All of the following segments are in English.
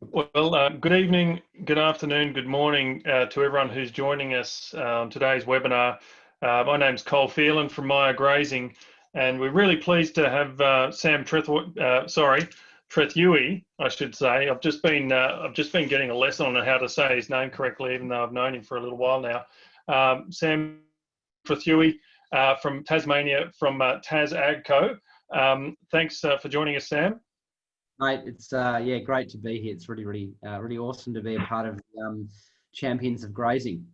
Well, good evening, good afternoon, good morning to everyone who's joining us on today's webinar. My name's Cole Phelan from MaiaGrazing, and we're really pleased to have Sam Trethewey, I should say. I've just been getting a lesson on how to say his name correctly, even though I've known him for a little while now. Sam Trethewey from Tasmania, from Tas Ag Co. Thanks for joining us, Sam. Mate, it's great to be here. It's really awesome to be a part of Champions of Grazing.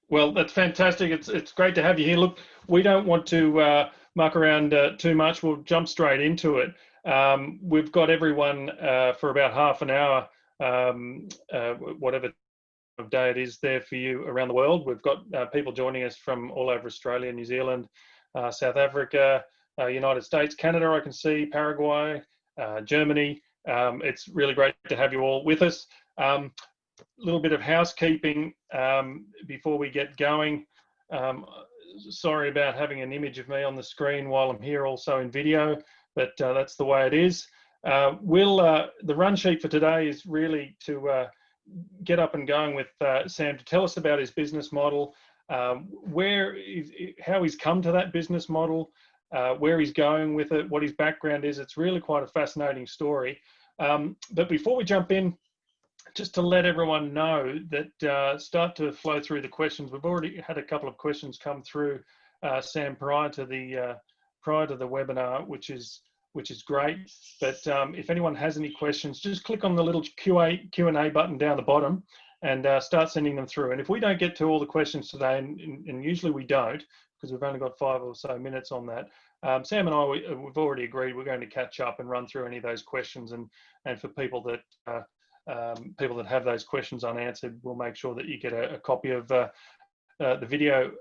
Well, that's fantastic. It's great to have you here. Look, we don't want to muck around too much. We'll jump straight into it. We've got everyone for about half an hour, whatever day it is there for you around the world. We've got people joining us from all over Australia, New Zealand, South Africa, United States, Canada, I can see, Paraguay, Germany. It's really great to have you all with us. A little bit of housekeeping before we get going. Sorry about having an image of me on the screen while I'm here also in video, but that's the way it is. The run sheet for today is really to get up and going with Sam to tell us about his business model, how he's come to that business model, where he's going with it, what his background is. It's really quite a fascinating story. But before we jump in, just to let everyone know that start to flow through the questions. We've already had a couple of questions come through, Sam, prior to the webinar, which is great. But if anyone has any questions, just click on the little Q&A button down the bottom and start sending them through. And if we don't get to all the questions today, and usually we don't, because we've only got 5 or so minutes on that, Sam and I, we've already agreed we're going to catch up and run through any of those questions. And for people that have those questions unanswered, we'll make sure that you get a copy of the video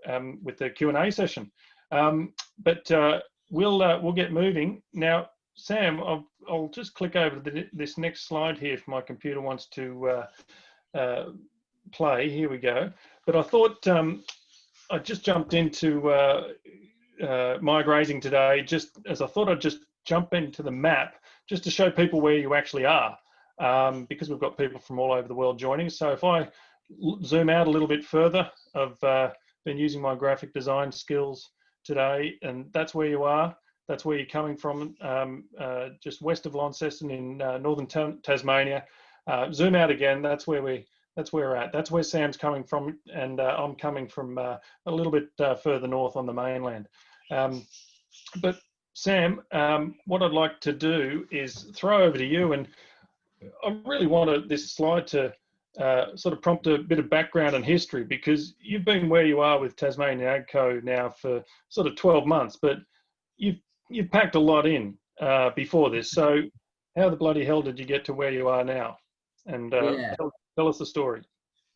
with the Q&A session. But we'll get moving now. Sam, I'll just click over to this next slide here if my computer wants to play. Here we go. But I thought I just jumped into MaiaGrazing today, just as I thought I'd just jump into the map just to show people where you actually are, because we've got people from all over the world joining. So if I zoom out a little bit further, I've been using my graphic design skills today, and that's where you are. That's where you're coming from, just west of Launceston in northern Tasmania. Zoom out again. That's where we're at. That's where Sam's coming from, and I'm coming from a little bit further north on the mainland. But Sam, what I'd like to do is throw over to you, and I really wanted this slide to sort of prompt a bit of background and history, because you've been where you are with Tasmanian Ag Co now for sort of 12 months, but you've packed a lot in before this. So how the bloody hell did you get to where you are now? And tell us the story.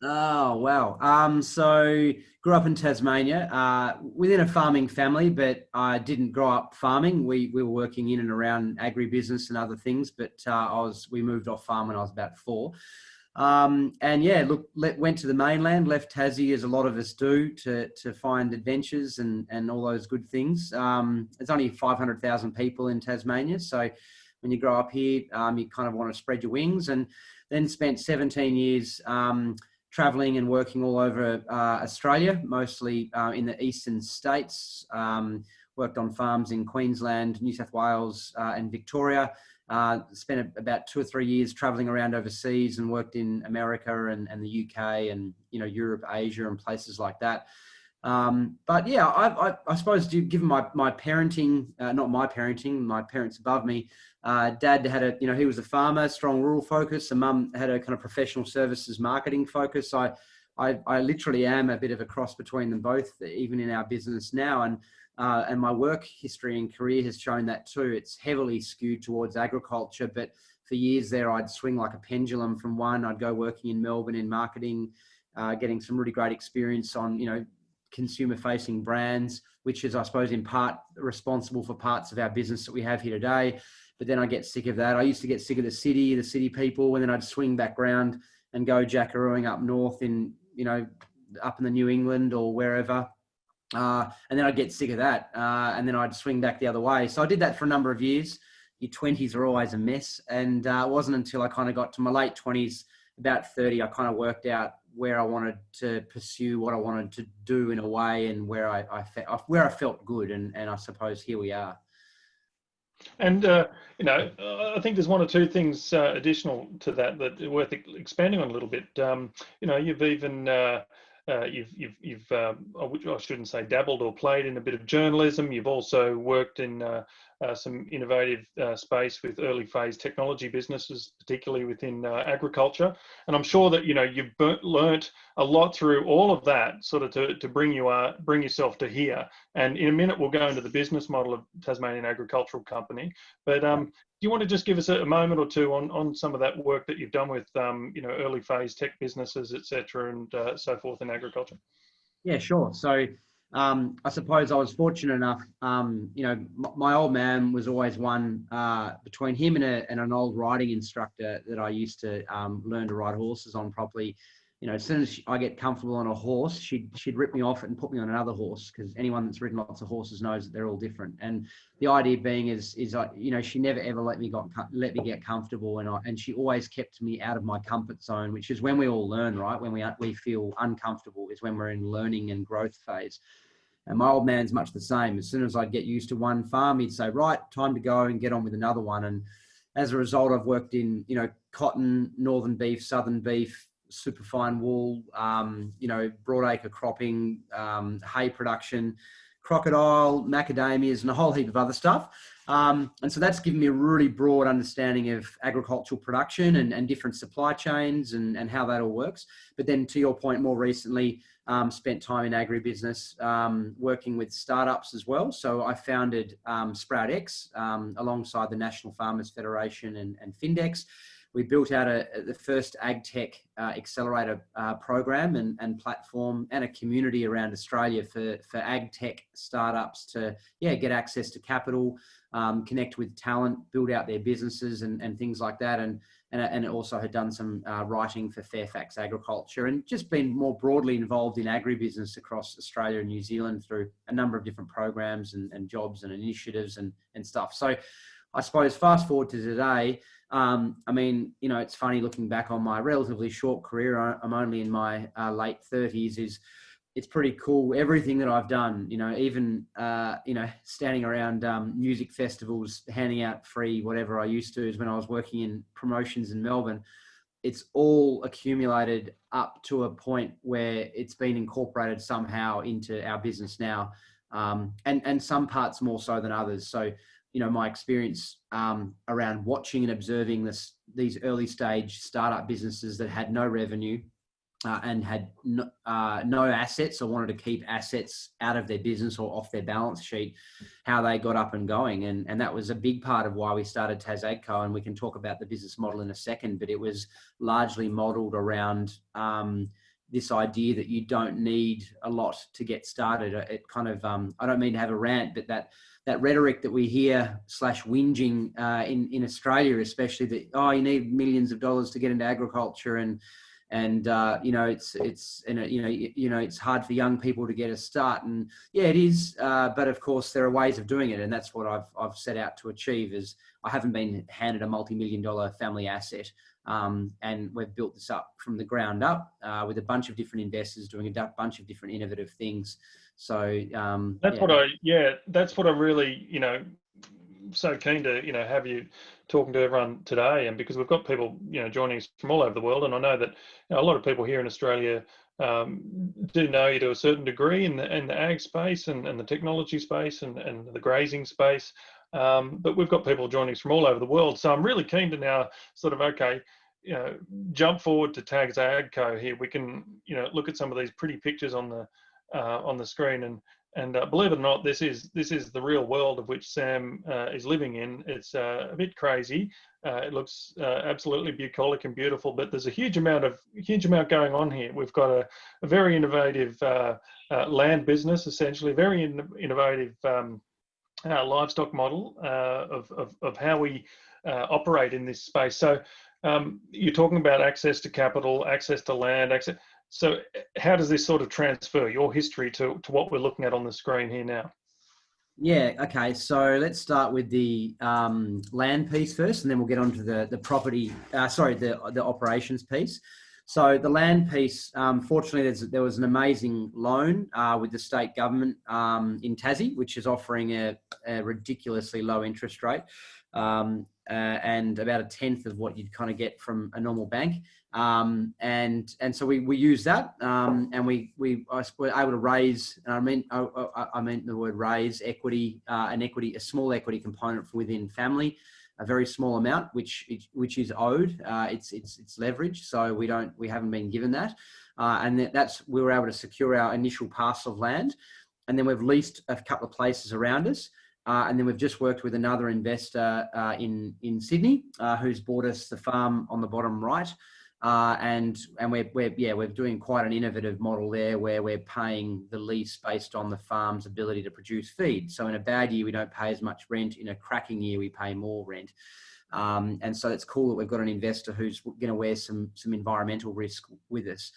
Oh, wow. So grew up in Tasmania within a farming family, but I didn't grow up farming. We were working in and around agribusiness and other things, but we moved off farm when I was about 4. And yeah, look, went to the mainland, left Tassie as a lot of us do to find adventures and all those good things. There's only 500,000 people in Tasmania. So when you grow up here, you kind of want to spread your wings, and then spent 17 years traveling and working all over Australia, mostly in the eastern states. Worked on farms in Queensland, New South Wales, and Victoria. Spent about 2 or 3 years traveling around overseas and worked in America and the UK and Europe, Asia, and places like that. But yeah, I suppose given my parenting, not my parenting, my parents above me, Dad had he was a farmer, strong rural focus, and Mum had a kind of professional services marketing focus. I literally am a bit of a cross between them both, even in our business now. And my work history and career has shown that too. It's heavily skewed towards agriculture, but for years there, I'd swing like a pendulum from one. I'd go working in Melbourne in marketing, getting some really great experience on, consumer-facing brands, which is, I suppose, in part responsible for parts of our business that we have here today. But then I get sick of that. I used to get sick of the city people, and then I'd swing back round and go jackarooing up north in, up in the New England or wherever. And then I'd get sick of that. And then I'd swing back the other way. So I did that for a number of years, your 20s are always a mess. And it wasn't until I kind of got to my late 20s, about 30, I kind of worked out where I wanted to pursue, what I wanted to do in a way, and where I felt good. And I suppose here we are. And I think there's one or two things additional to that are worth expanding on a little bit. You've even I shouldn't say dabbled or played in a bit of journalism. You've also worked in some innovative space with early phase technology businesses, particularly within agriculture. And I'm sure that you've learnt a lot through all of that, sort of to bring yourself to here. And in a minute, we'll go into the business model of Tasmanian Agricultural Company. But do you want to just give us a moment or two on some of that work that you've done with early phase tech businesses, etc., and so forth in agriculture? Yeah, sure. So I suppose I was fortunate enough. My old man was always one, between him and an old riding instructor that I used to learn to ride horses on properly. As soon as I get comfortable on a horse, she'd rip me off it and put me on another horse, because anyone that's ridden lots of horses knows that they're all different. And the idea being is she never ever let me get comfortable, and she always kept me out of my comfort zone, which is when we all learn, right? When we feel uncomfortable is when we're in learning and growth phase. And my old man's much the same. As soon as I'd get used to one farm, he'd say, right, time to go and get on with another one. And as a result, I've worked in cotton, northern beef, southern beef, superfine wool, broadacre cropping, hay production, crocodile, macadamias, and a whole heap of other stuff. And so that's given me a really broad understanding of agricultural production and different supply chains and how that all works. But then, to your point, more recently, spent time in agribusiness, working with startups as well. So I founded Sprout X alongside the National Farmers Federation and Findex. We built out the first agtech accelerator program and platform, and a community around Australia for agtech startups to get access to capital, connect with talent, build out their businesses and things like that. And it also had done some writing for Fairfax Agriculture, and just been more broadly involved in agribusiness across Australia and New Zealand through a number of different programs and jobs and initiatives and stuff. So I suppose fast forward to today, it's funny looking back on my relatively short career. I'm only in my late 30s. It's pretty cool, everything that I've done, even standing around music festivals, handing out free whatever I used to, is when I was working in promotions in Melbourne. It's all accumulated up to a point where it's been incorporated somehow into our business now, and some parts more so than others. So my experience around watching and observing these early stage startup businesses that had no revenue and had no assets, or wanted to keep assets out of their business or off their balance sheet, how they got up and going. And that was a big part of why we started Tas Ag Co. And we can talk about the business model in a second, but it was largely modeled around this idea that you don't need a lot to get started. It kind of, I don't mean to have a rant, but that rhetoric that we hear whinging in Australia, especially, that you need millions of dollars to get into agriculture, and it's hard for young people to get a start. And yeah, it is, but of course there are ways of doing it, and that's what I've set out to achieve. Is I haven't been handed a multi-million-dollar family asset, and we've built this up from the ground up with a bunch of different investors doing a bunch of different innovative things. So that's what I really, so keen to have you talking to everyone today, and because we've got people joining us from all over the world, and I know that a lot of people here in Australia do know you to a certain degree in the ag space and the technology space and the grazing space, but we've got people joining us from all over the world. So I'm really keen to now sort of jump forward to Tas Ag Co. Here we can look at some of these pretty pictures on the screen, and believe it or not, this is the real world of which Sam is living in. It's a bit crazy. It looks absolutely bucolic and beautiful, but there's a huge amount going on here. We've got a very innovative land business, essentially, very innovative livestock model of how we operate in this space. So you're talking about access to capital, access to land, access. So how does this sort of transfer your history to what we're looking at on the screen here now? Yeah. Okay. So let's start with the land piece first, and then we'll get on to the property. The operations piece. So the land piece, fortunately, there was an amazing loan with the state government in Tassie, which is offering a ridiculously low interest rate, and about a tenth of what you'd kind of get from a normal bank. And so we use that, and we were able to raise. And I meant the word raise equity, a small equity component within family, a very small amount, which is owed. It's leverage, so we haven't been given that, and we were able to secure our initial parcel of land, and then we've leased a couple of places around us. And then we've just worked with another investor in Sydney who's bought us the farm on the bottom right. And we're doing quite an innovative model there where we're paying the lease based on the farm's ability to produce feed. So in a bad year, we don't pay as much rent. In a cracking year, we pay more rent. And so it's cool that we've got an investor who's going to wear some environmental risk with us.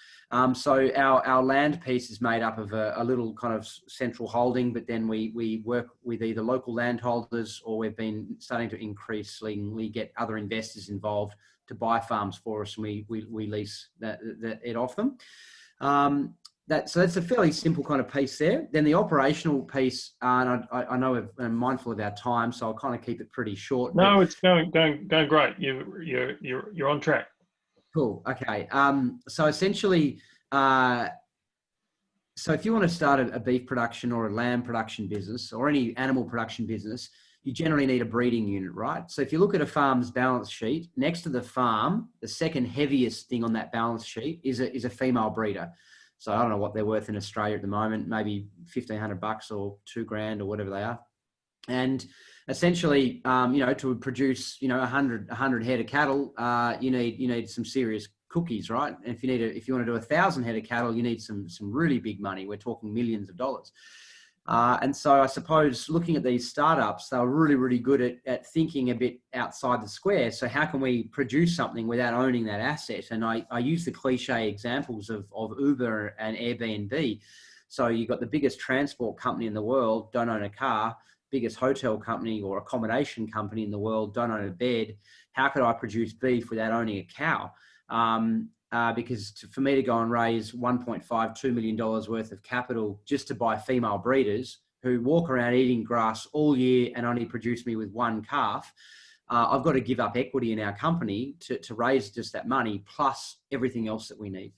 So our land piece is made up of a little kind of central holding, but then we work with either local landholders, or we've been starting to increasingly get other investors involved to buy farms for us, and we lease it off them. So that's a fairly simple kind of piece there. Then the operational piece, and I know we're mindful of our time, so I'll kind of keep it pretty short. No, it's going great. You're on track. Cool. Okay. So essentially, so if you want to start a beef production or a lamb production business or any animal production business, you generally need a breeding unit, right? So if you look at a farm's balance sheet, next to the farm, the second heaviest thing on that balance sheet is a female breeder. So I don't know what they're worth in Australia at the moment, maybe $1,500 or $2,000 or whatever they are. And essentially, to produce, 100 head of cattle, you need some serious cookies, right? And if you want to do 1,000 head of cattle, you need some really big money. We're talking millions of dollars. And so I suppose looking at these startups, they're really, really good at thinking a bit outside the square. So how can we produce something without owning that asset? And I use the cliche examples of Uber and Airbnb. So you've got the biggest transport company in the world, don't own a car, biggest hotel company or accommodation company in the world, don't own a bed. How could I produce beef without owning a cow? Because for me to go and raise $1.52 million worth of capital just to buy female breeders who walk around eating grass all year and only produce me with one calf, I've got to give up equity in our company to raise just that money plus everything else that we need.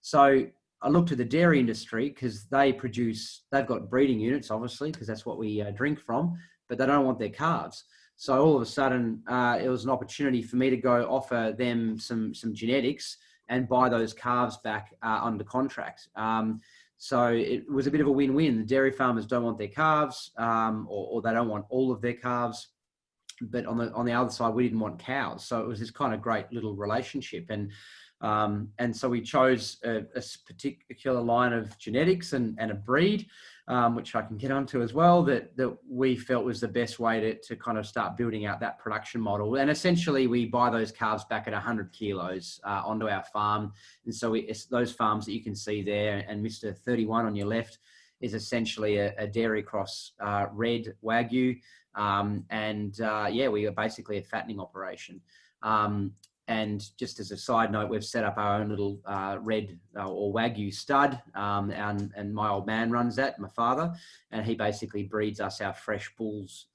So I looked at the dairy industry because they've got breeding units, obviously, because that's what we drink from, but they don't want their calves. So all of a sudden, it was an opportunity for me to go offer them some genetics and buy those calves back under contract. So it was a bit of a win-win. The dairy farmers don't want their calves, or they don't want all of their calves. But on the other side, we didn't want cows. So it was this kind of great little relationship. And so we chose a particular line of genetics and a breed, which I can get onto as well, that we felt was the best way to kind of start building out that production model. And essentially we buy those calves back at 100 kilos onto our farm. And so it's those farms that you can see there, and Mr. 31 on your left is essentially a dairy cross red Wagyu. We are basically a fattening operation. And just as a side note, we've set up our own little red or Wagyu stud, and my old man runs that, my father, and he basically breeds us our fresh bulls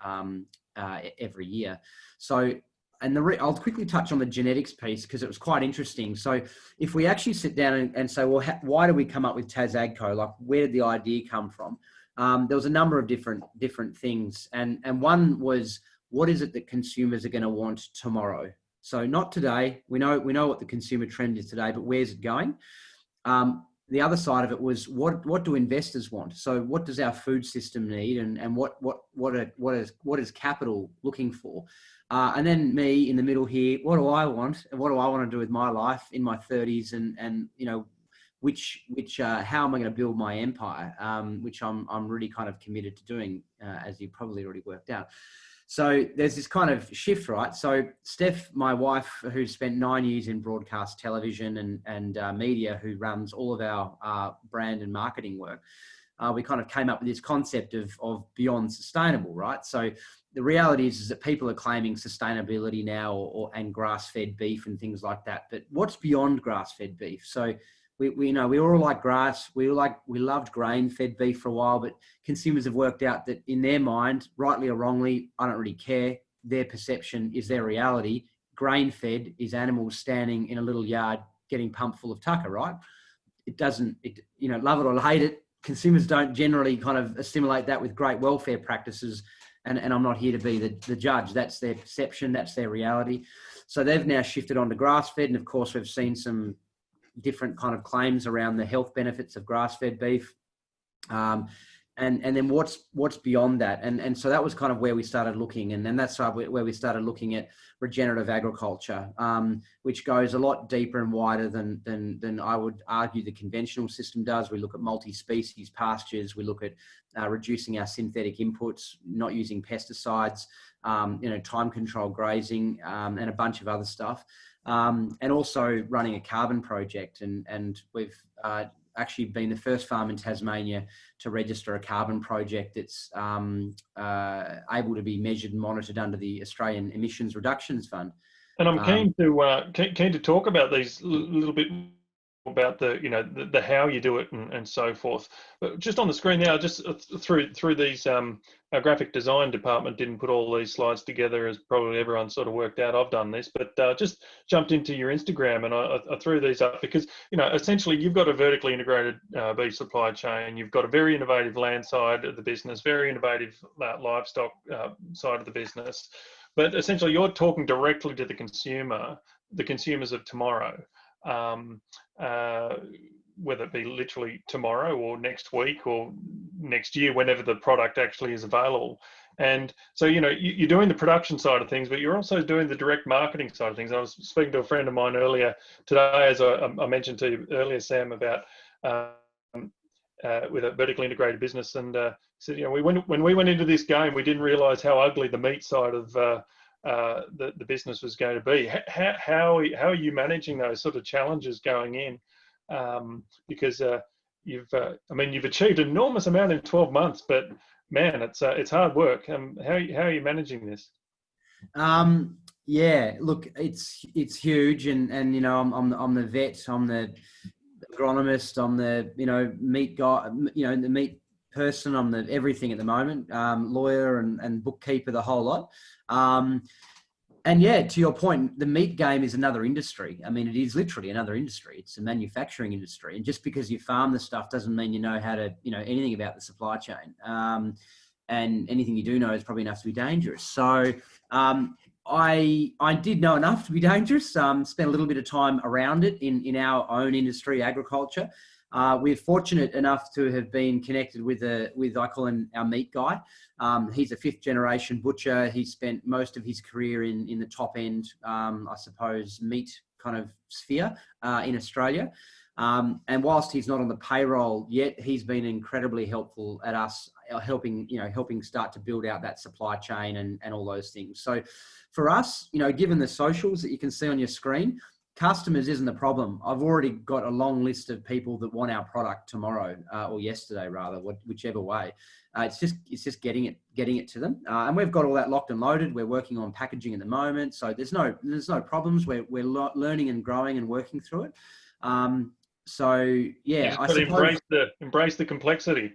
every year. So, I'll quickly touch on the genetics piece because it was quite interesting. So if we actually sit down and say, well, why did we come up with Tas Ag Co? Like, where did the idea come from? There was a number of different things. And one was, what is it that consumers are going to want tomorrow? So not today. We know what the consumer trend is today, but where's it going? The other side of it was what do investors want? So what does our food system need, and what is capital looking for? And then me in the middle here, what do I want, and what do I want to do with my life in my 30s, and how am I going to build my empire, which I'm really kind of committed to doing, as you probably already worked out. So there's this kind of shift, right? So Steph, my wife, who spent 9 years in broadcast television and media, who runs all of our brand and marketing work, we kind of came up with this concept of beyond sustainable, right? So the reality is that people are claiming sustainability now and grass-fed beef and things like that. But what's beyond grass-fed beef? So we know we all like grass. We loved grain-fed beef for a while, but consumers have worked out that in their mind, rightly or wrongly, I don't really care. Their perception is their reality. Grain-fed is animals standing in a little yard getting pumped full of tucker, right? Love it or hate it, consumers don't generally kind of assimilate that with great welfare practices. And I'm not here to be the judge. That's their perception. That's their reality. So they've now shifted on to grass-fed. And of course, we've seen some different kind of claims around the health benefits of grass-fed beef. And then what's beyond that? And so that was kind of where we started looking. And then that's where we started looking at regenerative agriculture, which goes a lot deeper and wider than I would argue the conventional system does. We look at multi-species pastures. We look at reducing our synthetic inputs, not using pesticides, time control grazing, and a bunch of other stuff. And also running a carbon project. And we've actually been the first farm in Tasmania to register a carbon project that's able to be measured and monitored under the Australian Emissions Reductions Fund. And I'm keen to talk about these a little bit about the how you do it and so forth. But just on the screen now, just through these, our graphic design department didn't put all these slides together, as probably everyone sort of worked out. I've done this, but just jumped into your Instagram and I threw these up because essentially you've got a vertically integrated beef supply chain. You've got a very innovative land side of the business, very innovative livestock side of the business. But essentially, you're talking directly to the consumers of tomorrow. Whether it be literally tomorrow or next week or next year, whenever the product actually is available. And so, you're doing the production side of things, but you're also doing the direct marketing side of things. I was speaking to a friend of mine earlier today, as I mentioned to you earlier, Sam, about with a vertically integrated business. And said, when we went into this game, we didn't realize how ugly the meat side of the business was going to be. How are you managing those sort of challenges going in? Because you've achieved an enormous amount in 12 months, but man, it's hard work. How are you managing this? Yeah, look, it's huge, and I'm the vet, I'm the agronomist, I'm the meat guy, the meat person, I'm the everything at the moment, lawyer and bookkeeper, the whole lot. And yeah, to your point, the meat game is another industry. I mean, it is literally another industry. It's a manufacturing industry. And just because you farm the stuff doesn't mean you know how to, anything about the supply chain. And anything you do know is probably enough to be dangerous. So I did know enough to be dangerous, spent a little bit of time around it in our own industry, agriculture. We're fortunate enough to have been connected with I call him our meat guy. He's a 5th generation butcher. He spent most of his career in the top end, I suppose, meat kind of sphere in Australia. And whilst he's not on the payroll yet, he's been incredibly helpful at us helping start to build out that supply chain and all those things. So for us, given the socials that you can see on your screen, customers isn't the problem. I've already got a long list of people that want our product tomorrow or yesterday, rather, whichever way. It's just getting it to them, and we've got all that locked and loaded. We're working on packaging at the moment, so there's no problems. We're learning and growing and working through it. So yeah, I suppose embrace the complexity.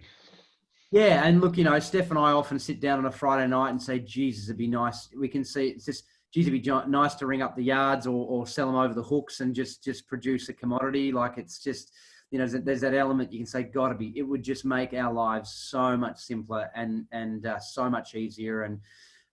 Yeah, and look, Steph and I often sit down on a Friday night and say, "Jesus, it'd be nice. We can see it's just." Geez, it'd be nice to ring up the yards or sell them over the hooks and just produce a commodity. Like it's just, there's that element you can say, it would just make our lives so much simpler and so much easier. And,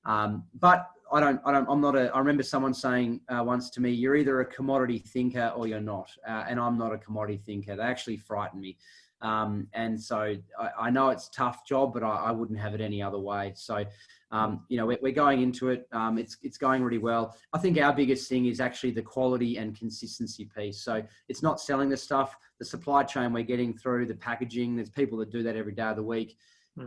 but I remember someone saying once to me, you're either a commodity thinker or you're not. And I'm not a commodity thinker. They actually frighten me. And so I know it's a tough job, but I wouldn't have it any other way. So, we're going into it. It's going really well. I think our biggest thing is actually the quality and consistency piece. So it's not selling the stuff, the supply chain we're getting through, the packaging. There's people that do that every day of the week.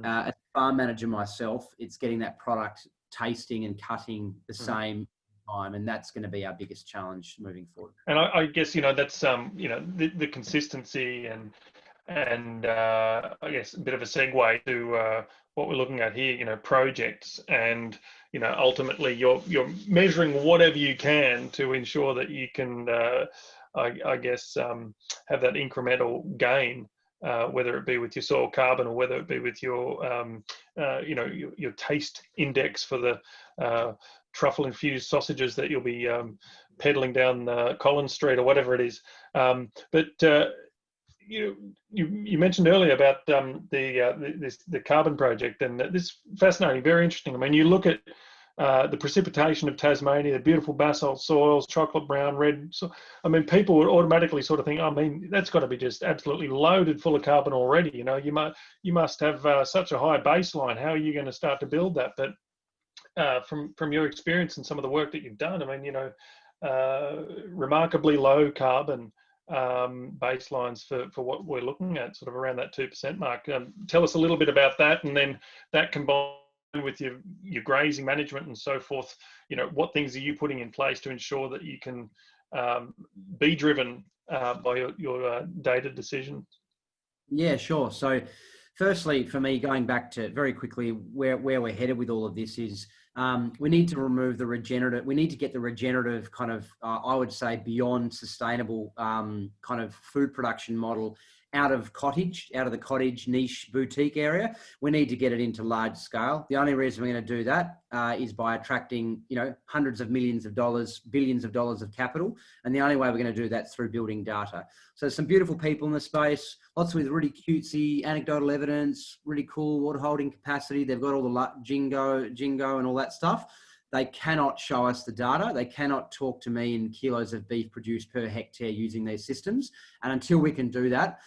As a farm manager myself, it's getting that product tasting and cutting the same time, and that's going to be our biggest challenge moving forward. And I guess that's the consistency and And I guess a bit of a segue to what we're looking at here, projects, and ultimately you're measuring whatever you can to ensure that you can, I guess, have that incremental gain, whether it be with your soil carbon or whether it be with your, your taste index for the truffle infused sausages that you'll be peddling down Collins Street or whatever it is. But you mentioned earlier about the carbon project, and this is fascinating, very interesting. I mean, you look at the precipitation of Tasmania, the beautiful basalt soils, chocolate brown, red. So, I mean, people would automatically sort of think, I mean, that's got to be just absolutely loaded full of carbon already. You must have such a high baseline. How are you going to start to build that? But from your experience and some of the work that you've done, I mean, remarkably low carbon baselines for what we're looking at, sort of around that 2% mark. Tell us a little bit about that, and then that combined with your grazing management and so forth. What things are you putting in place to ensure that you can be driven by your data decisions? Yeah, sure. So firstly, for me, going back to very quickly where we're headed with all of this is we need to remove the regenerative. We need to get the regenerative kind of, I would say, beyond sustainable kind of food production model out of the cottage niche boutique area. We need to get it into large scale. The only reason we're going to do that is by attracting, hundreds of millions of dollars, billions of dollars of capital. And the only way we're going to do that is through building data. So some beautiful people in the space, lots with really cutesy anecdotal evidence, really cool water holding capacity. They've got all the jingo and all that stuff. They cannot show us the data. They cannot talk to me in kilos of beef produced per hectare using these systems. And until we can do that,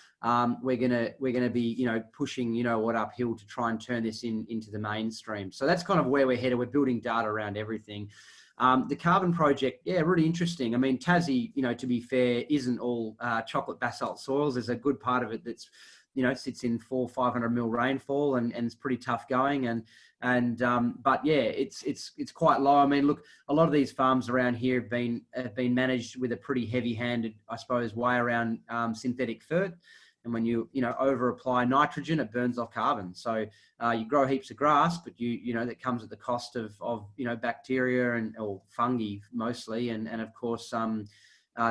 we're gonna be pushing uphill to try and turn this into the mainstream. So that's kind of where we're headed. We're building data around everything. The carbon project, yeah, really interesting. I mean, Tassie, to be fair, isn't all chocolate basalt soils. There's a good part of it that's sits in 400-500 mil rainfall and it's pretty tough going. But yeah, it's quite low. I mean, look, a lot of these farms around here have been managed with a pretty heavy-handed, I suppose, way around synthetic fert. And when you over apply nitrogen, it burns off carbon. So you grow heaps of grass, but that comes at the cost of bacteria or fungi mostly, and of course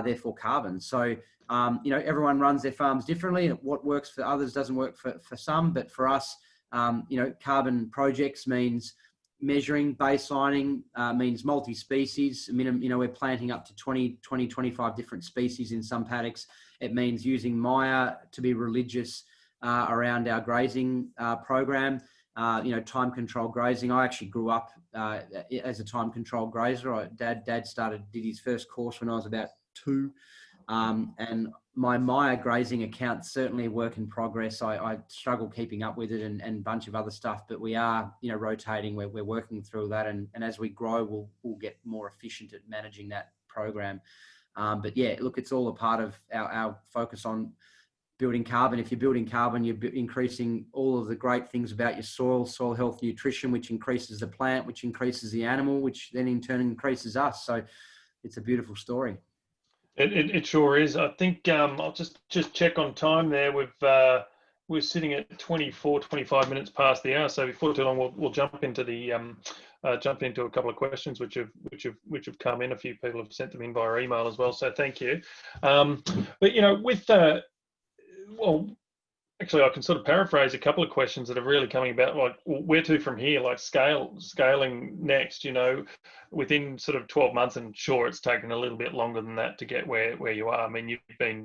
therefore carbon. So everyone runs their farms differently, and what works for others doesn't work for some. But for us, carbon projects means measuring, baselining, means multi-species. We're planting up to 25 different species in some paddocks. It means using Maia to be religious around our grazing program. Time controlled grazing. I actually grew up as a time controlled grazer. Dad did his first course when I was about 2. And my MaiaGrazing account's certainly a work in progress. I struggle keeping up with it and a bunch of other stuff, but we are, rotating. We're working through that. And as we grow, we'll get more efficient at managing that program. But yeah, look, it's all a part of our focus on building carbon. If you're building carbon, you're increasing all of the great things about your soil health, nutrition, which increases the plant, which increases the animal, which then in turn increases us. So it's a beautiful story. It sure is. I think I'll just check on time there. We're sitting at 25 minutes past the hour. So before too long, we'll jump into a couple of questions which have come in. A few people have sent them in via email as well. So thank you. But with actually, I can sort of paraphrase a couple of questions that are really coming about, like where to from here, like scaling next, within sort of 12 months. And sure, it's taken a little bit longer than that to get where you are. I mean, this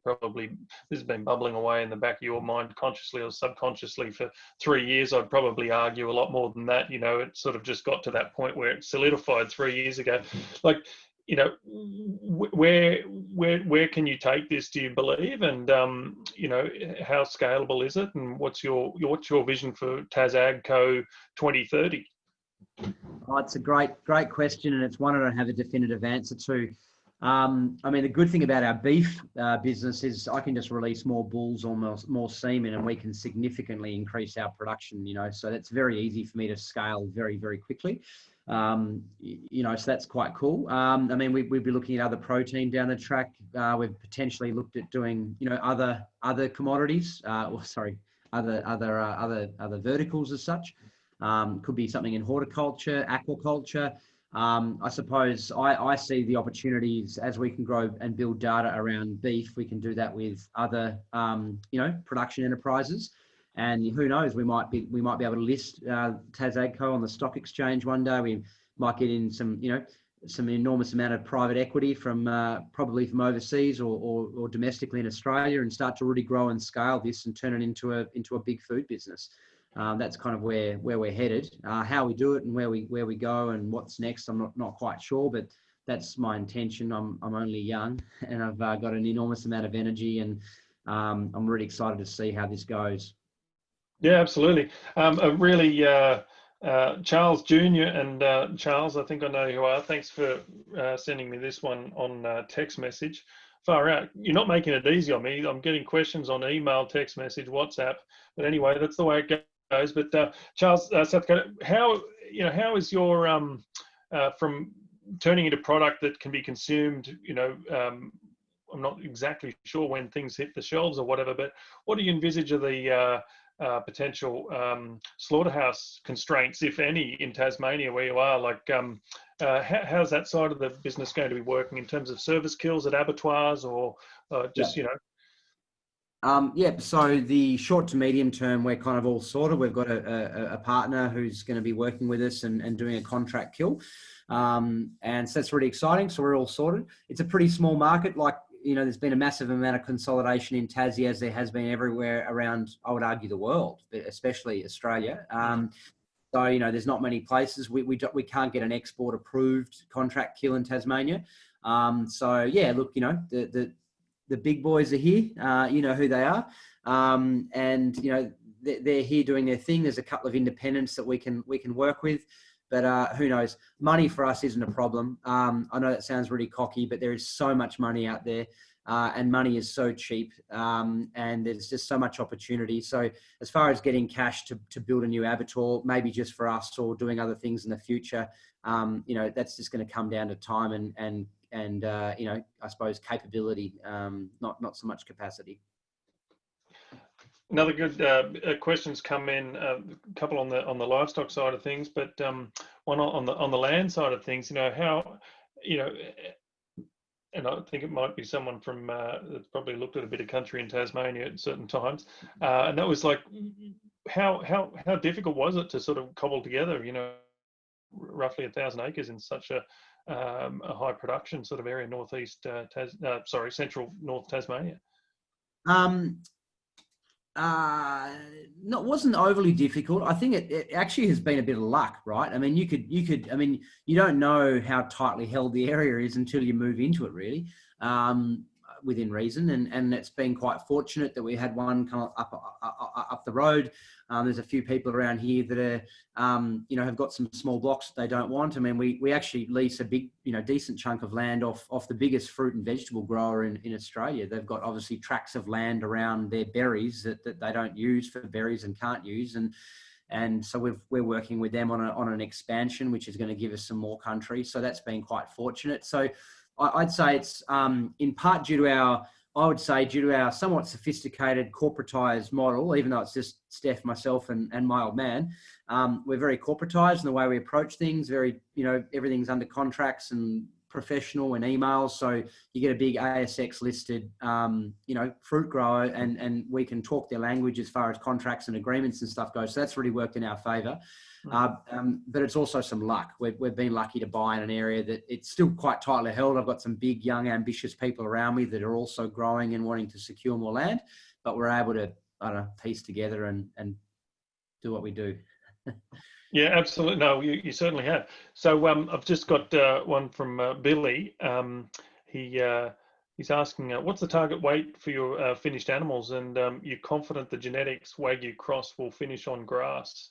has been bubbling away in the back of your mind, consciously or subconsciously, for 3 years. I'd probably argue a lot more than that. It sort of just got to that point where it solidified 3 years ago. Like, where can you take this, do you believe? And how scalable is it? And what's your vision for Tas Ag Co 2030? Oh, it's a great question, and it's one I don't have a definitive answer to. I mean, the good thing about our beef business is I can just release more bulls or more semen, and we can significantly increase our production. So that's very easy for me to scale very, very quickly. So that's quite cool. I mean, we'd be looking at other protein down the track. We've potentially looked at doing, other commodities, other verticals as such. Could be something in horticulture, aquaculture. I suppose I see the opportunities as we can grow and build data around beef. We can do that with other, production enterprises. And who knows, we might be able to list Tas Ag Co on the stock exchange one day. We might get in some enormous amount of private equity from probably from overseas or domestically in Australia, and start to really grow and scale this and turn it into a big food business. That's kind of where we're headed. How we do it and where we go and what's next, I'm not quite sure, but that's my intention. I'm only young, and I've got an enormous amount of energy, and I'm really excited to see how this goes. Yeah, absolutely. Charles Jr. and Charles, I think I know who you are. Thanks for sending me this one on text message. Far out. You're not making it easy on me. I'm getting questions on email, text message, WhatsApp. But anyway, that's the way it goes. But Charles, South Dakota, how is your from turning into product that can be consumed? I'm not exactly sure when things hit the shelves or whatever, but what do you envisage of the potential slaughterhouse constraints, if any, in Tasmania where you are? Like, how's that side of the business going to be working in terms of service kills at abattoirs, or just, So the short to medium term, we're kind of all sorted. We've got a partner who's going to be working with us and doing a contract kill. And so that's really exciting. So we're all sorted. It's a pretty small market. Like, there's been a massive amount of consolidation in Tassie, as there has been everywhere around, I would argue, the world, but especially Australia. So, there's not many places. We can't get an export approved contract kill in Tasmania. Look, the big boys are here. You know who they are. They're here doing their thing. There's a couple of independents that we can work with. But who knows? Money for us isn't a problem. I know that sounds really cocky, but there is so much money out there, and money is so cheap, and there's just so much opportunity. So as far as getting cash to build a new abattoir, maybe just for us or doing other things in the future, that's just going to come down to time and I suppose capability, not so much capacity. Another good questions come in, a couple on the livestock side of things, but one on the land side of things. How, and I think it might be someone from that's probably looked at a bit of country in Tasmania at certain times, and that was like, how difficult was it to sort of cobble together, roughly 1,000 acres in such a high production sort of area, central North Tasmania? Wasn't overly difficult. I think it actually has been a bit of luck, right? I mean, you don't know how tightly held the area is until you move into it, really, within reason. And it's been quite fortunate that we had one come up the road. There's a few people around here that are, have got some small blocks that they don't want. I mean, we actually lease a big, decent chunk of land off the biggest fruit and vegetable grower in Australia. They've got obviously tracts of land around their berries that they don't use for berries and can't use. And so we're working with them on an expansion, which is going to give us some more country. So that's been quite fortunate. So I'd say it's in part due to our somewhat sophisticated corporatized model, even though it's just Steph, myself, and my old man. We're very corporatized in the way we approach things. Very, everything's under contracts and professional and emails. So you get a big ASX listed, fruit grower, and we can talk their language as far as contracts and agreements and stuff goes. So that's really worked in our favor. But it's also some luck. We've been lucky to buy in an area that it's still quite tightly held. I've got some big, young, ambitious people around me that are also growing and wanting to secure more land, but we're able to, piece together and do what we do. Yeah, absolutely. No, you certainly have. So I've just got one from Billy. He's asking, what's the target weight for your finished animals, and you're confident the genetics Wagyu cross will finish on grass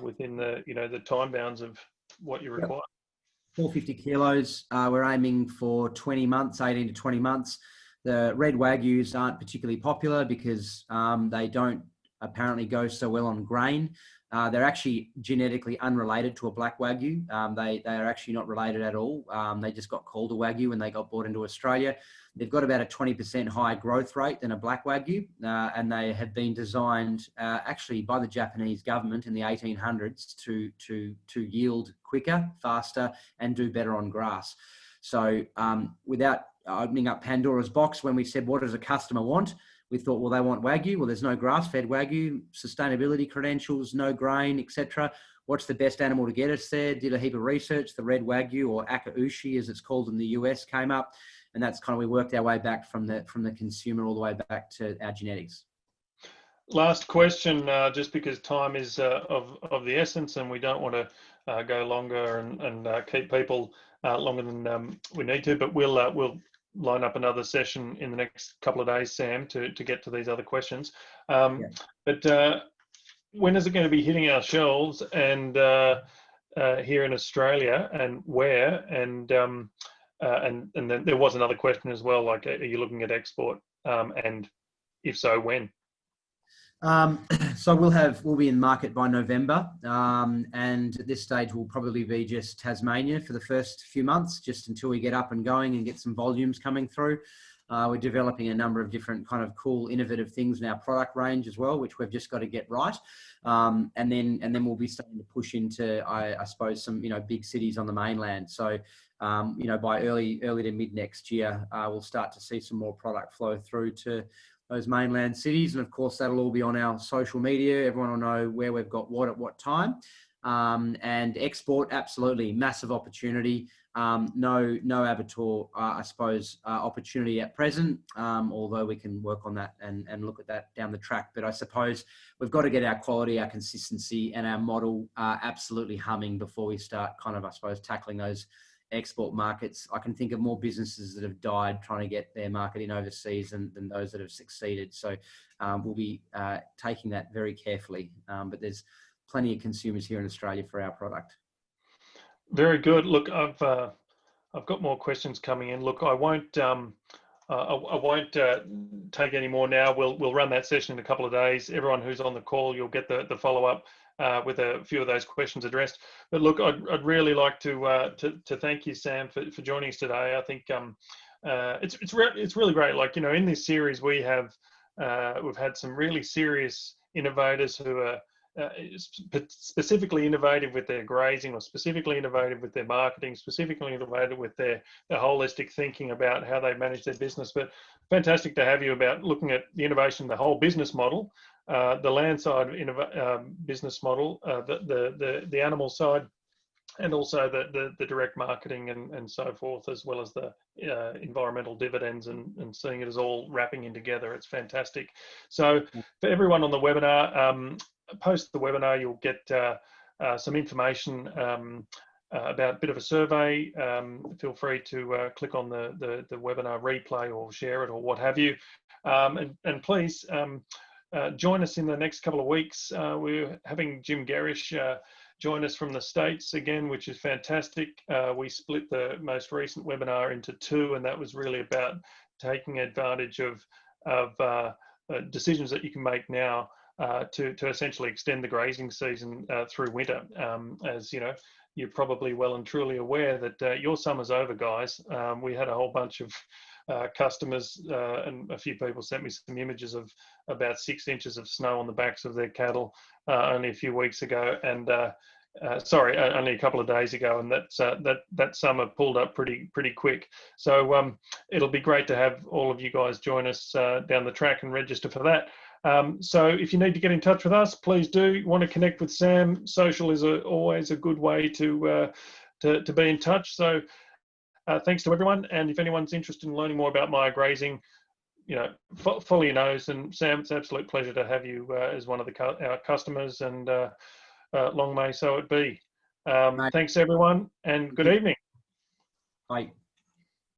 within the time bounds of what you require? 450 kilos. We're aiming for 20 months, 18 to 20 months. The red Wagyus aren't particularly popular because they don't apparently go so well on grain. They're actually genetically unrelated to a black Wagyu. They are actually not related at all. They just got called a Wagyu when they got brought into Australia. They've got about a 20% higher growth rate than a black Wagyu, and they have been designed actually by the Japanese government in the 1800s to yield quicker, faster, and do better on grass. So without opening up Pandora's box, when we said, what does a customer want? We thought, well, they want Wagyu. Well, there's no grass-fed Wagyu, sustainability credentials, no grain, etc. What's the best animal to get us there? Did a heap of research. The red Wagyu, or Akaushi as it's called in the US, came up. And that's kind of, we worked our way back from the consumer all the way back to our genetics. Last question, just because time is of the essence, and we don't want to go longer and keep people longer than we need to, but we'll line up another session in the next couple of days, Sam, to get to these other questions. But when is it going to be hitting our shelves, and here in Australia, and where? And then there was another question as well, like, are you looking at export, and if so, when? So we'll be in market by November, and at this stage we'll probably be just Tasmania for the first few months, just until we get up and going and get some volumes coming through. We're developing a number of different kind of cool, innovative things in our product range as well, which we've just got to get right. And then we'll be starting to push into, I suppose, some big cities on the mainland. So by early to mid next year, we'll start to see some more product flow through to those mainland cities. And of course, that'll all be on our social media. Everyone will know where we've got what at what time. And export, absolutely, massive opportunity. No abattoir, I suppose, opportunity at present, although we can work on that and look at that down the track. But I suppose we've got to get our quality, our consistency, and our model absolutely humming before we start kind of, I suppose, tackling those export markets. I can think of more businesses that have died trying to get their marketing overseas than those that have succeeded. So we'll be taking that very carefully. But there's plenty of consumers here in Australia for our product. Very good. Look, I've got more questions coming in. Look, I won't take any more now. We'll run that session in a couple of days. Everyone who's on the call, you'll get the follow up with a few of those questions addressed. But look, I'd really like to thank you, Sam, for joining us today. I think it's really great. Like, in this series we've had some really serious innovators who are specifically innovative with their grazing, or specifically innovative with their marketing, specifically innovative with their holistic thinking about how they manage their business. But fantastic to have you about looking at the innovation, the whole business model, the land side business model, the animal side, and also the direct marketing and so forth, as well as the environmental dividends, and seeing it as all wrapping in together. It's fantastic. So for everyone on the webinar, post the webinar, you'll get some information about a bit of a survey. Feel free to click on the webinar replay, or share it, or what have you. And please join us in the next couple of weeks. We're having Jim Garish join us from the States again, which is fantastic. We split the most recent webinar into two, and that was really about taking advantage of decisions that you can make now to essentially extend the grazing season through winter. As you know, you're probably well and truly aware that your summer's over, guys. We had a whole bunch of customers, and a few people sent me some images of about 6 inches of snow on the backs of their cattle only a few weeks ago, and only a couple of days ago, and that summer pulled up pretty quick. So it'll be great to have all of you guys join us down the track and register for that. So if you need to get in touch with us, please do. Want to connect with Sam? Social is always a good way to be in touch. So thanks to everyone, and if anyone's interested in learning more about MaiaGrazing, follow your nose. And Sam, it's an absolute pleasure to have you as one of our customers, and long may so it be. Thanks everyone, and good evening. Bye.